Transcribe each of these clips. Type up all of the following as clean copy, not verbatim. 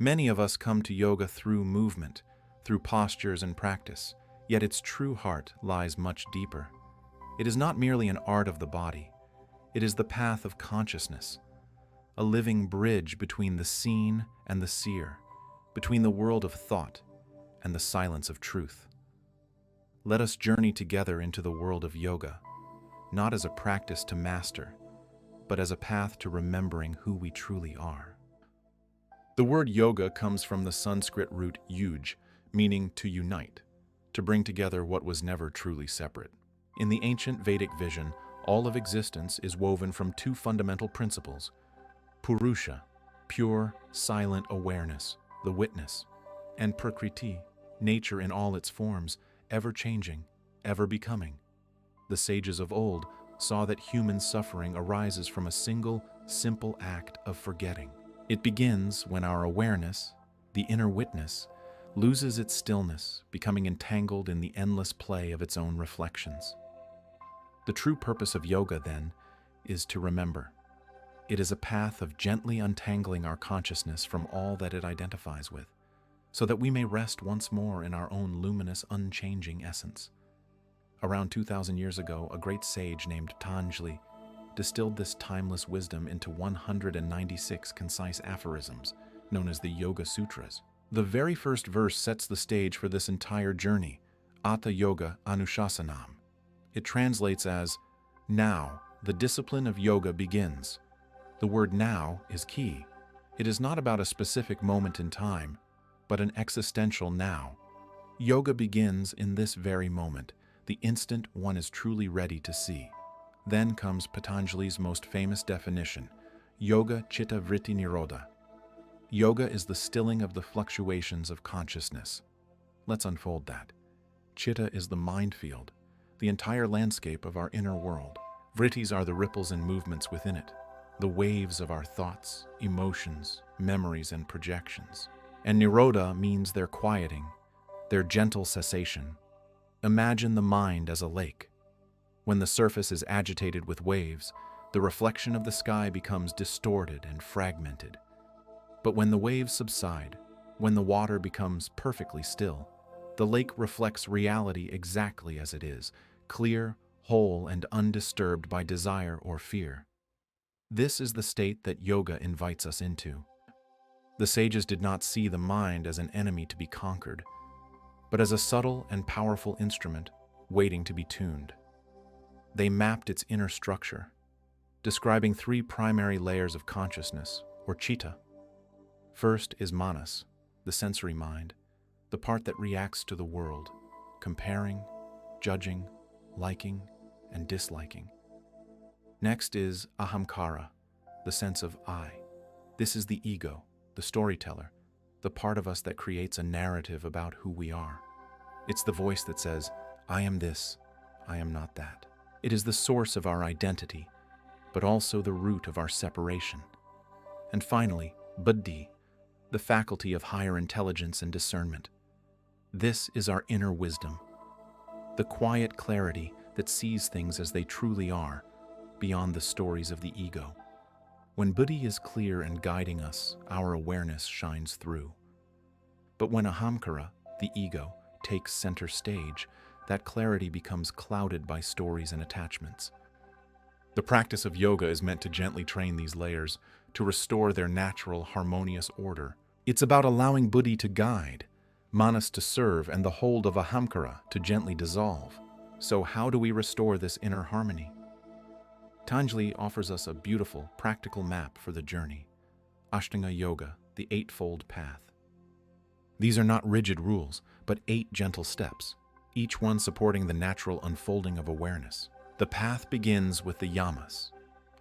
Many of us come to yoga through movement, through postures and practice, yet its true heart lies much deeper. It is not merely an art of the body, it is the path of consciousness, a living bridge between the seen and the seer, between the world of thought and the silence of truth. Let us journey together into the world of yoga, not as a practice to master, but as a path to remembering who we truly are. The word yoga comes from the Sanskrit root yuj, meaning to unite, to bring together what was never truly separate. In the ancient Vedic vision, all of existence is woven from two fundamental principles: Purusha, pure, silent awareness, the witness, and Prakriti, nature in all its forms, ever-changing, ever-becoming. The sages of old saw that human suffering arises from a single, simple act of forgetting. It begins when our awareness, the inner witness, loses its stillness, becoming entangled in the endless play of its own reflections. The true purpose of yoga, then, is to remember. It is a path of gently untangling our consciousness from all that it identifies with, so that we may rest once more in our own luminous, unchanging essence. Around 2,000 years ago, a great sage named Patanjali distilled this timeless wisdom into 196 concise aphorisms, known as the Yoga Sutras. The very first verse sets the stage for this entire journey, Atha Yoga Anushasanam. It translates as, "Now, the discipline of yoga begins." The word "now" is key. It is not about a specific moment in time, but an existential now. Yoga begins in this very moment, the instant one is truly ready to see. Then comes Patanjali's most famous definition, Yoga Chitta Vritti Nirodha. Yoga is the stilling of the fluctuations of consciousness. Let's unfold that. Chitta is the mind field, the entire landscape of our inner world. Vrittis are the ripples and movements within it, the waves of our thoughts, emotions, memories, and projections. And Nirodha means their quieting, their gentle cessation. Imagine the mind as a lake. When the surface is agitated with waves, the reflection of the sky becomes distorted and fragmented. But when the waves subside, when the water becomes perfectly still, the lake reflects reality exactly as it is, clear, whole, and undisturbed by desire or fear. This is the state that yoga invites us into. The sages did not see the mind as an enemy to be conquered, but as a subtle and powerful instrument waiting to be tuned. They mapped its inner structure, describing three primary layers of consciousness, or citta. First is manas, the sensory mind, the part that reacts to the world, comparing, judging, liking, and disliking. Next is ahamkara, the sense of I. This is the ego, the storyteller, the part of us that creates a narrative about who we are. It's the voice that says, I am this, I am not that. It is the source of our identity, but also the root of our separation. And finally, buddhi, the faculty of higher intelligence and discernment. This is our inner wisdom, the quiet clarity that sees things as they truly are, beyond the stories of the ego. When buddhi is clear and guiding us, our awareness shines through. But when ahamkara, the ego, takes center stage, that clarity becomes clouded by stories and attachments. The practice of yoga is meant to gently train these layers, to restore their natural, harmonious order. It's about allowing buddhi to guide, manas to serve, and the hold of ahamkara to gently dissolve. So how do we restore this inner harmony? Patanjali offers us a beautiful, practical map for the journey. Ashtanga Yoga, the Eightfold Path. These are not rigid rules, but 8 gentle steps, each one supporting the natural unfolding of awareness. The path begins with the yamas,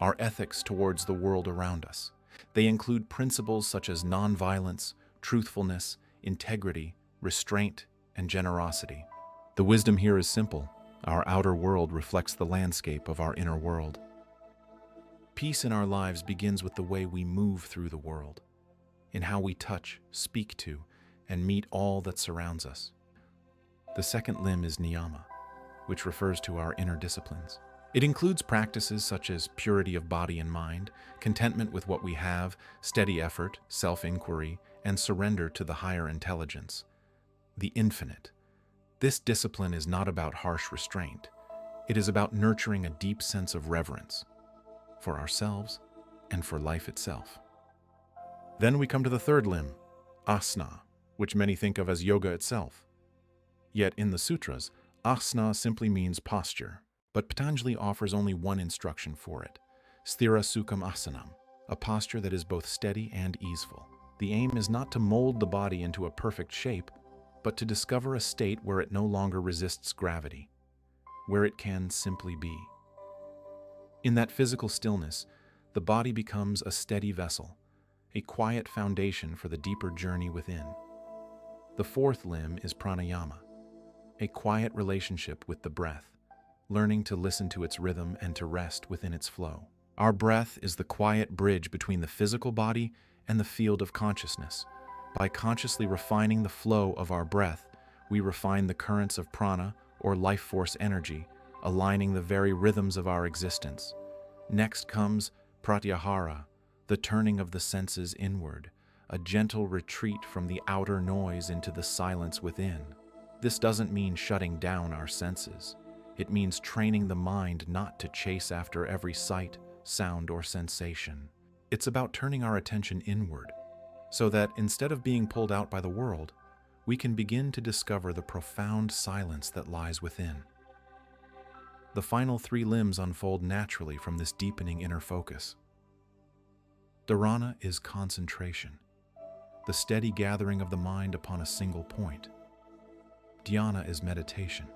our ethics towards the world around us. They include principles such as nonviolence, truthfulness, integrity, restraint, and generosity. The wisdom here is simple. Our outer world reflects the landscape of our inner world. Peace in our lives begins with the way we move through the world, in how we touch, speak to, and meet all that surrounds us. The second limb is niyama, which refers to our inner disciplines. It includes practices such as purity of body and mind, contentment with what we have, steady effort, self-inquiry, and surrender to the higher intelligence, the infinite. This discipline is not about harsh restraint. It is about nurturing a deep sense of reverence for ourselves and for life itself. Then we come to the third limb, asana, which many think of as yoga itself. Yet in the Sutras, asana simply means posture, but Patanjali offers only one instruction for it, sthira sukham asanam, a posture that is both steady and easeful. The aim is not to mold the body into a perfect shape, but to discover a state where it no longer resists gravity, where it can simply be. In that physical stillness, the body becomes a steady vessel, a quiet foundation for the deeper journey within. The fourth limb is pranayama, a quiet relationship with the breath, learning to listen to its rhythm and to rest within its flow. Our breath is the quiet bridge between the physical body and the field of consciousness. By consciously refining the flow of our breath, we refine the currents of prana, or life force energy, aligning the very rhythms of our existence. Next comes pratyahara, the turning of the senses inward, a gentle retreat from the outer noise into the silence within. This doesn't mean shutting down our senses. It means training the mind not to chase after every sight, sound, or sensation. It's about turning our attention inward, so that instead of being pulled out by the world, we can begin to discover the profound silence that lies within. The final three limbs unfold naturally from this deepening inner focus. Dharana is concentration, the steady gathering of the mind upon a single point. Dhyana is meditation,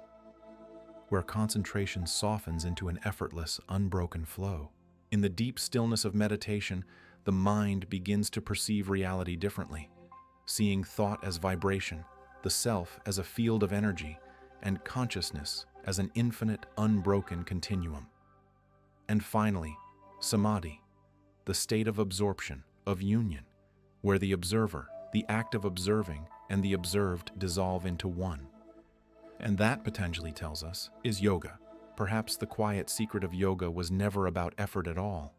where concentration softens into an effortless, unbroken flow. In the deep stillness of meditation, the mind begins to perceive reality differently, seeing thought as vibration, the self as a field of energy, and consciousness as an infinite, unbroken continuum. And finally, samadhi, the state of absorption, of union, where the observer, the act of observing, and the observed dissolve into one. And that, Patanjali tells us, is yoga. Perhaps the quiet secret of yoga was never about effort at all,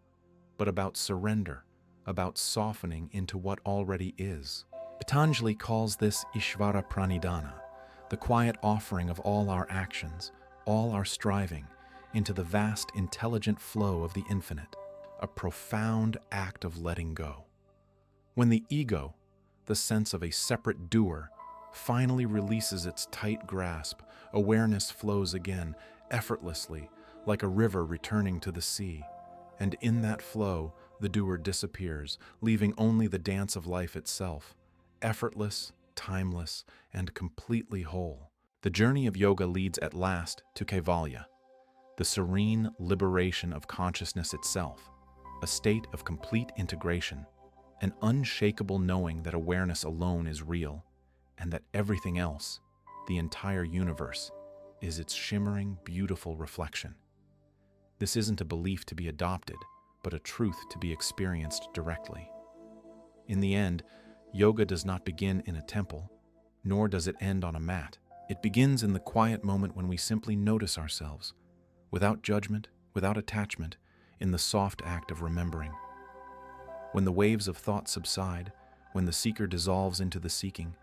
but about surrender, about softening into what already is. Patanjali calls this Ishvara Pranidhana, the quiet offering of all our actions, all our striving, into the vast, intelligent flow of the infinite, a profound act of letting go. When the ego, the sense of a separate doer, finally releases its tight grasp, awareness flows again, effortlessly, like a river returning to the sea. And in that flow, the doer disappears, leaving only the dance of life itself, effortless, timeless, and completely whole. The journey of yoga leads at last to Kaivalya, the serene liberation of consciousness itself, a state of complete integration, an unshakable knowing that awareness alone is real, and that everything else, the entire universe, is its shimmering, beautiful reflection. This isn't a belief to be adopted, but a truth to be experienced directly. In the end, yoga does not begin in a temple, nor does it end on a mat. It begins in the quiet moment when we simply notice ourselves, without judgment, without attachment, in the soft act of remembering. When the waves of thought subside, when the seeker dissolves into the seeking,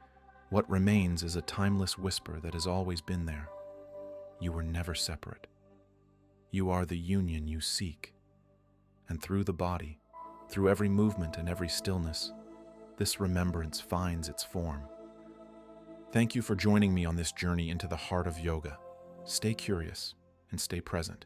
what remains is a timeless whisper that has always been there. You were never separate. You are the union you seek. And through the body, through every movement and every stillness, this remembrance finds its form. Thank you for joining me on this journey into the heart of yoga. Stay curious and stay present.